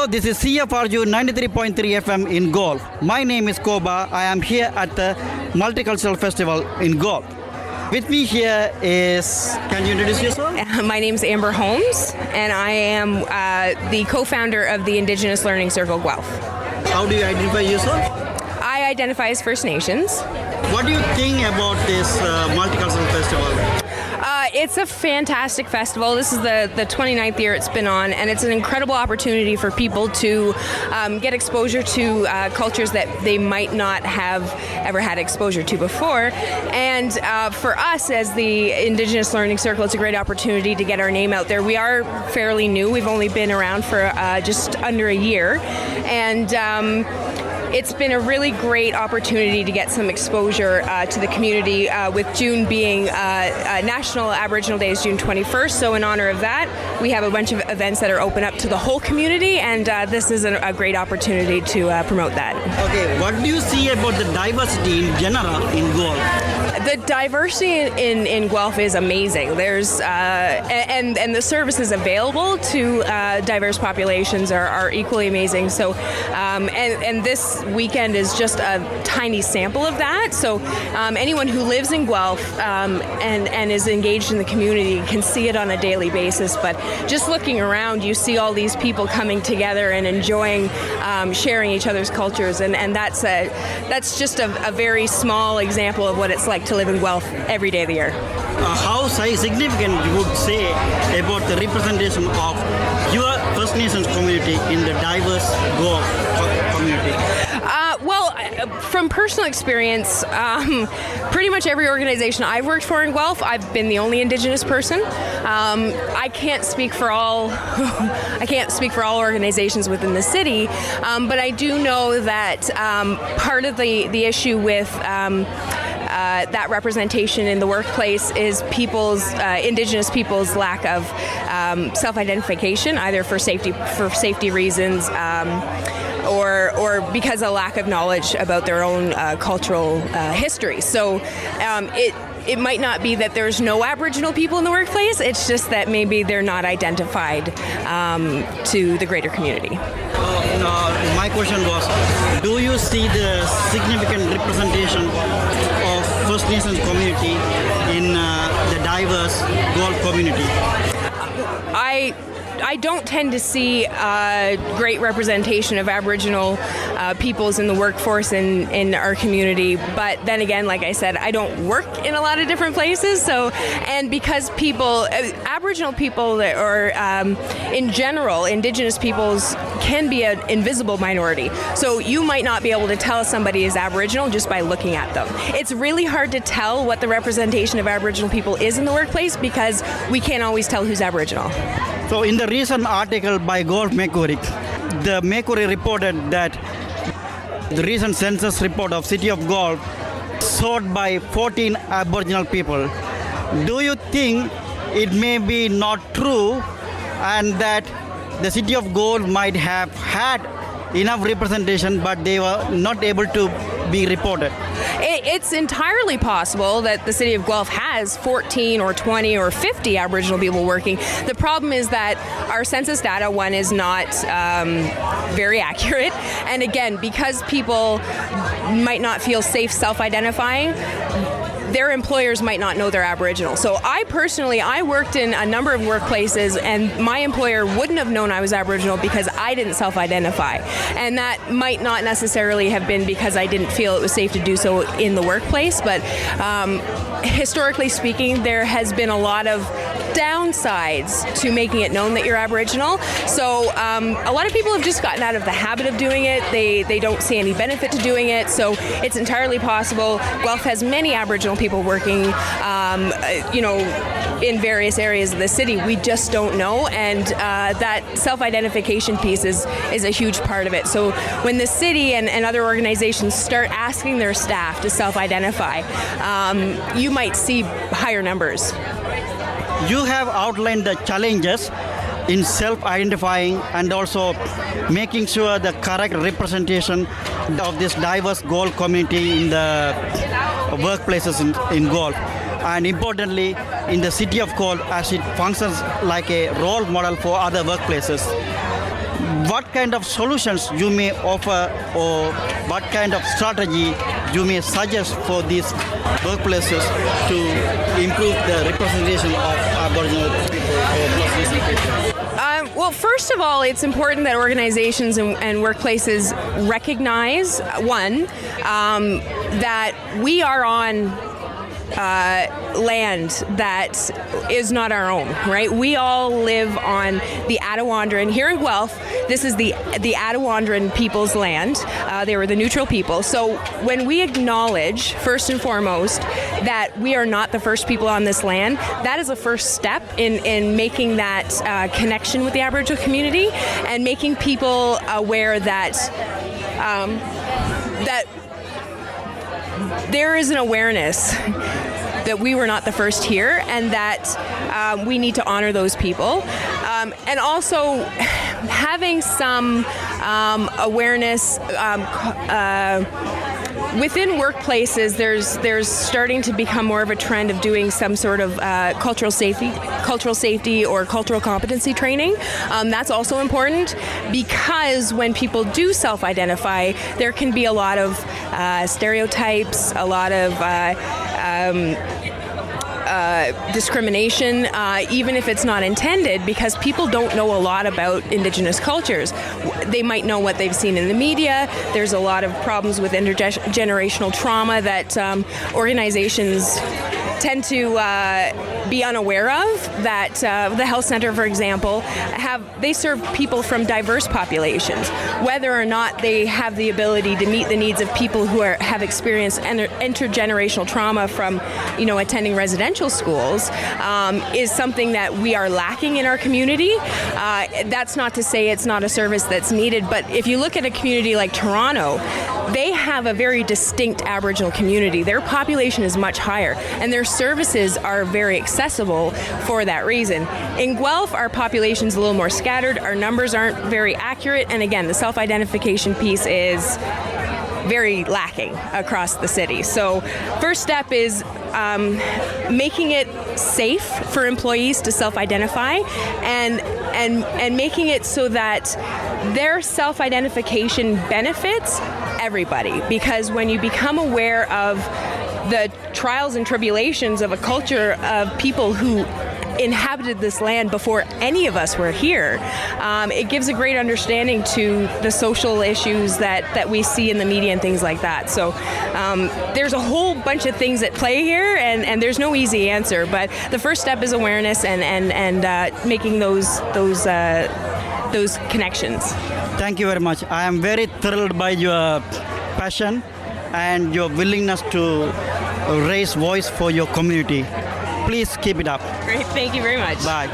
Hello, this is CFRU 93.3 FM in Guelph. My name is Koba. I am here at the Multicultural Festival in Guelph. With me here is, can you introduce yourself? My name's Amber Holmes, and I am the co-founder of the Indigenous Learning Circle Guelph. How do you identify yourself? I identify as First Nations. What do you think about this Multicultural Festival? It's a fantastic festival. This is the 29th year it's been on, and it's an incredible opportunity for people to get exposure to cultures that they might not have ever had exposure to before. And for us as the Indigenous Learning Circle, it's a great opportunity to get our name out there. We are fairly new. We've only been around for just under a year, and it's been a really great opportunity to get some exposure to the community, with June being National Aboriginal Day is June 21st. So in honor of that, we have a bunch of events that are open up to the whole community, and this is a great opportunity to promote that. Okay, what do you see about the diversity in general in Guelph? The diversity in Guelph is amazing. There's and the services available to diverse populations are equally amazing. So and this weekend is just a tiny sample of that. So anyone who lives in Guelph and is engaged in the community can see it on a daily basis. But just looking around, you see all these people coming together and enjoying sharing each other's cultures, and that's just a very small example of what it's like to live in Guelph every day of the year. How significant you would say about the representation of your First Nations community in the diverse Guelph community? Well, from personal experience, pretty much every organization I've worked for in Guelph, I've been the only Indigenous person. I can't speak for all. I can't speak for all organizations within the city, but I do know that part of the issue with that representation in the workplace is Indigenous people's lack of self-identification, either for safety reasons, or because of lack of knowledge about their own cultural history. So it might not be that there's no Aboriginal people in the workplace, it's just that maybe they're not identified to the greater community. My question was, do you see the significant representation of First Nations community in the diverse Guelph community? I don't tend to see great representation of Aboriginal peoples in the workforce in our community. But then again, like I said, I don't work in a lot of different places. And because Aboriginal people, or in general, Indigenous peoples can be an invisible minority. So you might not be able to tell somebody is Aboriginal just by looking at them. It's really hard to tell what the representation of Aboriginal people is in the workplace because we can't always tell who's Aboriginal. So in the recent article by Guelph Mercury, the Mercury reported that the recent census report of City of Guelph sought by 14 Aboriginal people. Do you think it may be not true and that the City of Guelph might have had enough representation but they were not able to be reported? It's entirely possible that the City of Guelph has 14 or 20 or 50 Aboriginal people working. The problem is that our census data, one, is not very accurate. And again, because people might not feel safe self-identifying, their employers might not know they're Aboriginal. So I worked in a number of workplaces and my employer wouldn't have known I was Aboriginal because I didn't self-identify. And that might not necessarily have been because I didn't feel it was safe to do so in the workplace, but historically speaking, there has been a lot of downsides to making it known that you're Aboriginal. So a lot of people have just gotten out of the habit of doing it. They don't see any benefit to doing it. So it's entirely possible. Guelph has many Aboriginal people working, in various areas of the city. We just don't know, and that self-identification piece is a huge part of it. So when the city and other organizations start asking their staff to self-identify, you might see higher numbers. You have outlined the challenges in self-identifying and also making sure the correct representation of this diverse Guelph community in the workplaces in Guelph, and importantly in the city of Guelph as it functions like a role model for other workplaces. what kind of solutions you may offer or what kind of strategy you may suggest for these workplaces to improve the representation of Aboriginal people or Plus Recent people? Well, first of all, it's important that organizations and workplaces recognize, one, that we are on land that is not our own, right? We all live on the Adawandran. Here in Guelph, this is the Adawandran people's land. They were the neutral people. So when we acknowledge, first and foremost, that we are not the first people on this land, that is a first step in making that connection with the Aboriginal community and making people aware that that there is an awareness that we were not the first here and that we need to honor those people. And also having some awareness within workplaces, there's starting to become more of a trend of doing some sort of cultural safety or cultural competency training. That's also important because when people do self-identify, there can be a lot of stereotypes, a lot of discrimination, even if it's not intended, because people don't know a lot about Indigenous cultures. They might know what they've seen in the media. There's a lot of problems with intergenerational trauma that organizations tend to be unaware of. That the health center, for example, they serve people from diverse populations. Whether or not they have the ability to meet the needs of people who have experienced intergenerational trauma from, attending residential schools, is something that we are lacking in our community. That's not to say it's not a service that's needed, but if you look at a community like Toronto, they have a very distinct Aboriginal community. Their population is much higher, and their services are very accessible for that reason. In Guelph, our population's a little more scattered, our numbers aren't very accurate, and again, the self-identification piece is very lacking across the city. So first step is making it safe for employees to self-identify and making it so that their self-identification benefits everybody. Because when you become aware of the trials and tribulations of a culture of people who inhabited this land before any of us were here, it gives a great understanding to the social issues that we see in the media and things like that. So there's a whole bunch of things at play here, and there's no easy answer, but the first step is awareness and making those connections. Thank you very much. I am very thrilled by your passion and your willingness to raise voice for your community. Please keep it up. Great, thank you very much. Bye.